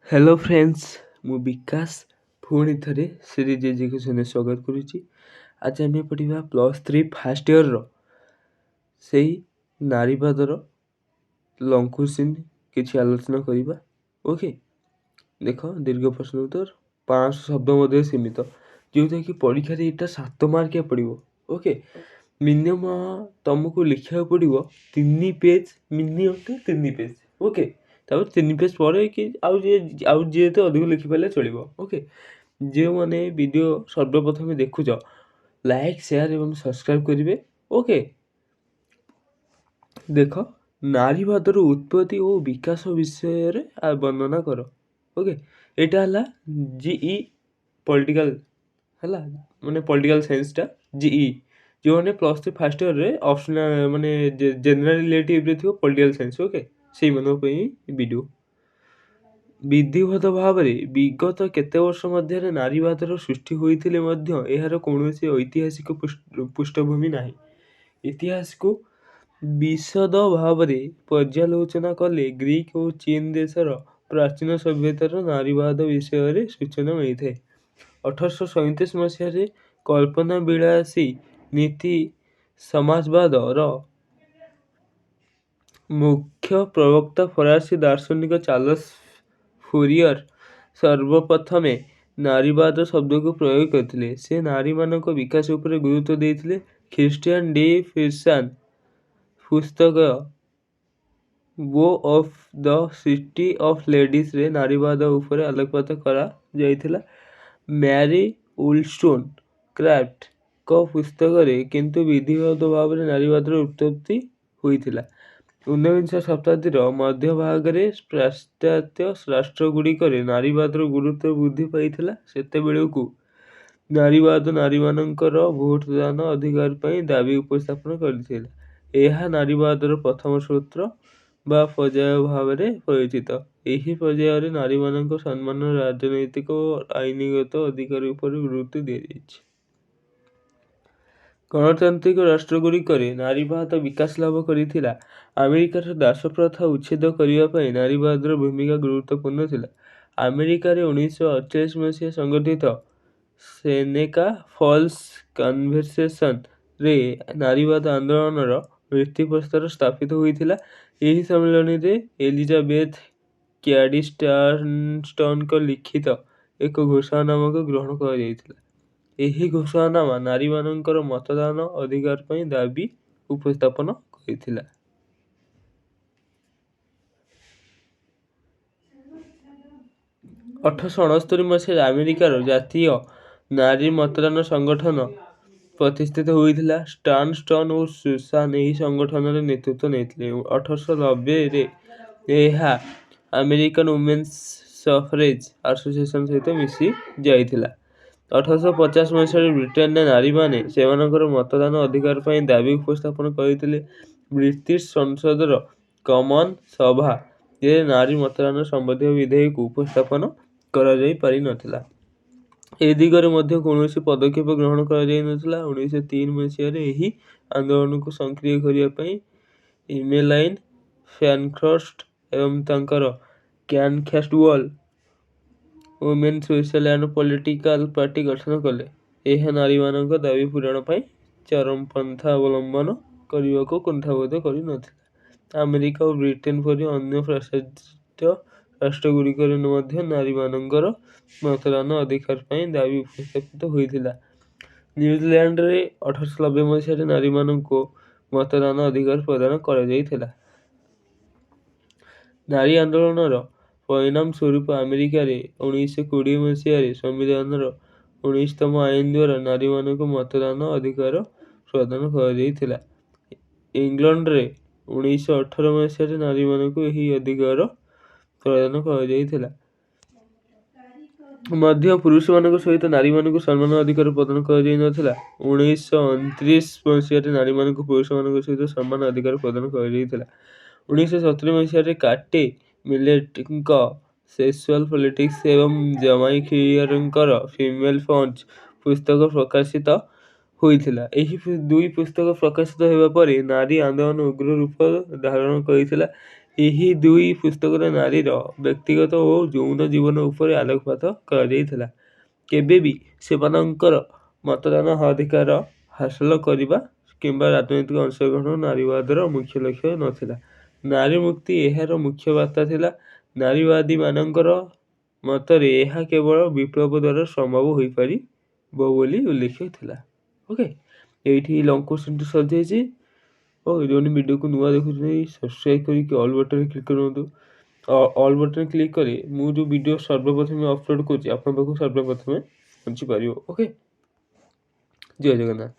Hello friends, ମୁଁ ବିକାଶ ପୁଣି ଥରେ ସିରିଜ୍ ଏଜୁକେସନରେ ସ୍ୱାଗତ କରୁଛି। ଆଜି ଆମେ ପଢ଼ିବା +3 ଫାର୍ଷ୍ଟ ଇୟର୍ର ସେଇ ନାରୀବାଦର ଲଙ୍ଗ କ୍ୱେଶ୍ଚିନ୍ କିଛି ଆଲୋଚନା କରିବା। ଓକେ, ଦେଖ ଦୀର୍ଘ ପ୍ରଶ୍ନ ଉତ୍ତର 500 ଶବ୍ଦ ମଧ୍ୟ ସୀମିତ, ଯେଉଁଟାକି ପରୀକ୍ଷାରେ ଏଇଟା 7 ମାର୍କିଆ ପଡ଼ିବ। ଓକେ, ମିନିମମ୍ ତୁମକୁ ଲେଖିବାକୁ ପଡ଼ିବ 3 ପେଜ୍, ମିନିମମ୍ 3 ପେଜ୍। ଓକେ, ତାପରେ 3 ପେଜ୍ ପରେ କି ଆଉ ଯିଏ ତ ଅଧିକ ଲେଖିପାରିଲେ ଚଳିବ। ଓକେ, ଯେଉଁମାନେ ଭିଡ଼ିଓ ସର୍ବପ୍ରଥମେ ଦେଖୁଛ, ଲାଇକ୍ ସେୟାର ଏବଂ ସବସ୍କ୍ରାଇବ୍ କରିବେ। ଓକେ, ଦେଖ ନାରୀବାଦର ଉତ୍ପତ୍ତି ଓ ବିକାଶ ବିଷୟରେ ବର୍ଣ୍ଣନା କର। ଓକେ, ଏଇଟା ହେଲା ଜିଇ ପଲିଟିକାଲ, ହେଲା ମାନେ ପଲିଟିକାଲ ସାଇନ୍ସଟା ଜିଇ। ଯେଉଁମାନେ +3 ଫାର୍ଷ୍ଟ ଇୟର୍ରେ ଅପସନାଲ ମାନେ ଜେନେରାଲ ରିଲେଟିଭରେ ଥିବ ପଲିଟିକାଲ ସାଇନ୍ସ। ଓକେ, ସେଇମାନଙ୍କ ପାଇଁ ଭିଡ଼ିଓ। ବିଧିବଦ୍ଧ ଭାବରେ ବିଗତ କେତେ ବର୍ଷ ମଧ୍ୟରେ ନାରୀବାଦର ସୃଷ୍ଟି ହୋଇଥିଲେ ମଧ୍ୟ ଏହାର କୌଣସି ଐତିହାସିକ ପୃଷ୍ଠଭୂମି ନାହିଁ। ଇତିହାସକୁ ବିଶଦ ଭାବରେ ପର୍ଯ୍ୟାଲୋଚନା କଲେ ଗ୍ରୀକ୍ ଓ ଚୀନ ଦେଶର ପ୍ରାଚୀନ ସଭ୍ୟତାର ନାରୀବାଦ ବିଷୟରେ ସୂଚନା ମିଳିଥାଏ। 1837 ମସିହାରେ କଳ୍ପନା ବିଳାସୀ ନୀତି ସମାଜବାଦର ମୁଖ୍ୟ ପ୍ରବକ୍ତା ଫରାସୀ ଦାର୍ଶନିକ ଚାର୍ଲସ ଫୋରିୟର ସର୍ବପ୍ରଥମେ ନାରୀବାଦ ଶବ୍ଦକୁ ପ୍ରୟୋଗ କରିଥିଲେ। ସେ ନାରୀମାନଙ୍କ ବିକାଶ ଉପରେ ଗୁରୁତ୍ୱ ଦେଇଥିଲେ। ଖ୍ରୀଷ୍ଟିଆନ ଡି ଫ୍ରିସାନ୍ ପୁସ୍ତକ "ବୋ ଅଫ୍ ଦ ସିଟି ଅଫ୍ ଲେଡିଜରେ ନାରୀବାଦ ଉପରେ ଆଲୋକପାତ କରାଯାଇଥିଲା। ମ୍ୟାରି ଉଲଷ୍ଟୋନ୍ କ୍ରାଫ୍ଟଙ୍କ ପୁସ୍ତକରେ କିନ୍ତୁ ବିଧିବଦ୍ଧ ଭାବରେ ନାରୀବାଦର ଉତ୍ପତ୍ତି ହୋଇଥିଲା। 19ଶ ଶତାବ୍ଦୀର ମଧ୍ୟଭାଗରେ ପାଶ୍ଚାତ୍ୟ ରାଷ୍ଟ୍ରଗୁଡ଼ିକରେ ନାରୀବାଦର ଗୁରୁତ୍ୱ ବୃଦ୍ଧି ପାଇଥିଲା। ସେତେବେଳକୁ ନାରୀବାଦ ନାରୀମାନଙ୍କର ଭୋଟଦାନ ଅଧିକାର ପାଇଁ ଦାବି ଉପସ୍ଥାପନ କରିଥିଲା। ଏହା ନାରୀବାଦର ପ୍ରଥମ ସୂତ୍ର ବା ପର୍ଯ୍ୟାୟ ଭାବରେ ପରିଚିତ। ଏହି ପର୍ଯ୍ୟାୟରେ ନାରୀମାନଙ୍କ ସମ୍ମାନ, ରାଜନୈତିକ ଓ ଆଇନଗତ ଅଧିକାର ଉପରେ ଗୁରୁତ୍ୱ ଦିଆଯାଇଛି। ଗଣତାନ୍ତ୍ରିକ ରାଷ୍ଟ୍ରଗୁଡ଼ିକରେ ନାରୀବାଦ ବିକାଶ ଲାଭ କରିଥିଲା। ଆମେରିକାର ଦାସପ୍ରଥା ଉଚ୍ଛେଦ କରିବା ପାଇଁ ନାରୀବାଦର ଭୂମିକା ଗୁରୁତ୍ୱପୂର୍ଣ୍ଣ ଥିଲା। ଆମେରିକାରେ 1948 ମସିହା ସଂଗଠିତ ସେନେକା ଫଲ୍ସ କନଭେନସନରେ ନାରୀବାଦ ଆନ୍ଦୋଳନର ଭିତ୍ତିପ୍ରସ୍ତର ସ୍ଥାପିତ ହୋଇଥିଲା। ଏହି ସମ୍ମିଳନୀରେ ଏଲିଜାବେଥ କ୍ୟାଡି ଷ୍ଟାର୍ନଷ୍ଟଙ୍କ ଲିଖିତ ଏକ ଘୋଷଣାନାମାକୁ ଗ୍ରହଣ କରାଯାଇଥିଲା। ଏହି ଘୋଷଣାନାମା ନାରୀମାନଙ୍କର ମତଦାନ ଅଧିକାର ପାଇଁ ଦାବି ଉପସ୍ଥାପନ କରିଥିଲା। 1869 ମସିହାରେ ଆମେରିକାର ଜାତୀୟ ନାରୀ ମତଦାନ ସଂଗଠନ ପ୍ରତିଷ୍ଠିତ ହୋଇଥିଲା। ଷ୍ଟାର୍ନଷ୍ଟନ ଓ ସୁସାନ ଏହି ସଂଗଠନର ନେତୃତ୍ୱ ନେଇଥିଲେ। 1890ରେ ଏହା ଆମେରିକାନ ୱିମେନ୍ସ ସଫରେଜ ଆସୋସିଏସନ ସହିତ ମିଶି ଯାଇଥିଲା। 1850 ମସିହାରେ ବ୍ରିଟେନରେ ନାରୀମାନେ ସେମାନଙ୍କର ମତଦାନ ଅଧିକାର ପାଇଁ ଦାବି ଉପସ୍ଥାପନ କରିଥିଲେ। ବ୍ରିଟିଶ ସଂସଦର କମନ ସଭାରେ ନାରୀ ମତଦାନ ସମ୍ବନ୍ଧୀୟ ବିଧେୟକ ଉପସ୍ଥାପନ କରାଯାଇ ପାରିନଥିଲା। ଏ ଦିଗରେ ମଧ୍ୟ କୌଣସି ପଦକ୍ଷେପ ଗ୍ରହଣ କରାଯାଇନଥିଲା। 1903 ମସିହାରେ ଏହି ଆନ୍ଦୋଳନକୁ ସକ୍ରିୟ କରିବା ପାଇଁ ଇମେଲାଇନ୍ ପ୍ୟାନଖର୍ଷ୍ଟ ଏବଂ ତାଙ୍କର କ୍ୟାନକ୍ୟାଷ୍ଟୱେଲ women social and political party ଗଠନ କଲେ। ଏହା ନାରୀମାନଙ୍କ ଦାବି ପୂରଣ ପାଇଁ ଚରମପନ୍ଥା ଅବଲମ୍ବନ କରିବାକୁ କୁଣ୍ଠାବୋଧ କରିନଥିଲା। ଆମେରିକା ଓ ବ୍ରିଟେନ ପରି ଅନ୍ୟ ପାଶ୍ଚାତ୍ୟ ରାଷ୍ଟ୍ରଗୁଡ଼ିକରେ ମଧ୍ୟ ନାରୀମାନଙ୍କର ମତଦାନ ଅଧିକାର ପାଇଁ ଦାବି ଉପସ୍ଥାପିତ ହୋଇଥିଲା। ନ୍ୟୁଜିଲ୍ୟାଣ୍ଡରେ 1890 ମସିହାରେ ନାରୀମାନଙ୍କୁ ମତଦାନ ଅଧିକାର ପ୍ରଦାନ କରାଯାଇଥିଲା। ନାରୀ ଆନ୍ଦୋଳନର ପରିଣାମ ସ୍ୱରୂପ ଆମେରିକାରେ 1920 ମସିହାରେ ସମ୍ବିଧାନର 19ତମ ଆଇନ ଦ୍ୱାରା ନାରୀମାନଙ୍କୁ ମତଦାନ ଅଧିକାର ପ୍ରଦାନ କରାଯାଇଥିଲା। ଇଂଲଣ୍ଡରେ 1918 ମସିହାରେ ନାରୀମାନଙ୍କୁ ଏହି ଅଧିକାର ପ୍ରଦାନ କରାଯାଇଥିଲା। ମଧ୍ୟ ପୁରୁଷମାନଙ୍କ ସହିତ ନାରୀମାନଙ୍କୁ ସମାନ ଅଧିକାର ପ୍ରଦାନ କରାଯାଇନଥିଲା। 1929 ମସିହାରେ ନାରୀମାନଙ୍କୁ ପୁରୁଷମାନଙ୍କ ସହିତ ସମାନ ଅଧିକାର ପ୍ରଦାନ କରାଯାଇଥିଲା। 1970 ମସିହାରେ କାଟେ ମିଲେଟଙ୍କ ସେକ୍ସୁଆଲ ପଲିଟିକ୍ସ ଏବଂ ଜମାଇଖିୟରଙ୍କର ଫିମେଲ ପଞ୍ଚ ପୁସ୍ତକ ପ୍ରକାଶିତ ହୋଇଥିଲା। ଏହି ଦୁଇ ପୁସ୍ତକ ପ୍ରକାଶିତ ହେବା ପରେ ନାରୀ ଆନ୍ଦୋଳନ ଉଗ୍ର ରୂପ ଧାରଣ କରିଥିଲା। ଏହି ଦୁଇ ପୁସ୍ତକରେ ନାରୀର ବ୍ୟକ୍ତିଗତ ଓ ଯୌନ ଜୀବନ ଉପରେ ଆଲୋକପାତ କରାଯାଇଥିଲା। କେବେ ବି ସେମାନଙ୍କର ମତଦାନ ଅଧିକାର ହାସଲ କରିବା କିମ୍ବା ରାଜନୈତିକ ଅଂଶଗ୍ରହଣ ନାରୀବାଦର ମୁଖ୍ୟ ଲକ୍ଷ୍ୟ ନଥିଲା। ନାରୀ ମୁକ୍ତି ଏହାର ମୁଖ୍ୟ ବାର୍ତ୍ତା ଥିଲା। ନାରୀବାଦୀମାନଙ୍କର ମତରେ ଏହା କେବଳ ବିପ୍ଳବ ଦ୍ୱାରା ସମ୍ଭବ ହୋଇପାରିବ ବୋଲି ଉଲ୍ଲେଖ ଥିଲା। ଓକେ, ଏଇଠି ଲଙ୍ଗ୍ କୋଶ୍ଚିନ୍ଟି ସରିଯାଇଛି। ଓ ଯେଉଁମାନେ ଭିଡ଼ିଓକୁ ନୂଆ ଦେଖୁଛନ୍ତି ସବସ୍କ୍ରାଇବ୍ କରିକି ଅଲ୍ ବଟନ୍ରେ କ୍ଲିକ୍ କରନ୍ତୁ। ଅଲ୍ ବଟନ୍ରେ କ୍ଲିକ୍ କରି ମୁଁ ଯେଉଁ ଭିଡ଼ିଓ ସର୍ବପ୍ରଥମେ ଅପଲୋଡ଼ କରୁଛି ଆପଣଙ୍କ ପାଖକୁ ସର୍ବପ୍ରଥମେ ପହଞ୍ଚିପାରିବ। ଓକେ, ଜୟ ଜଗନ୍ନାଥ।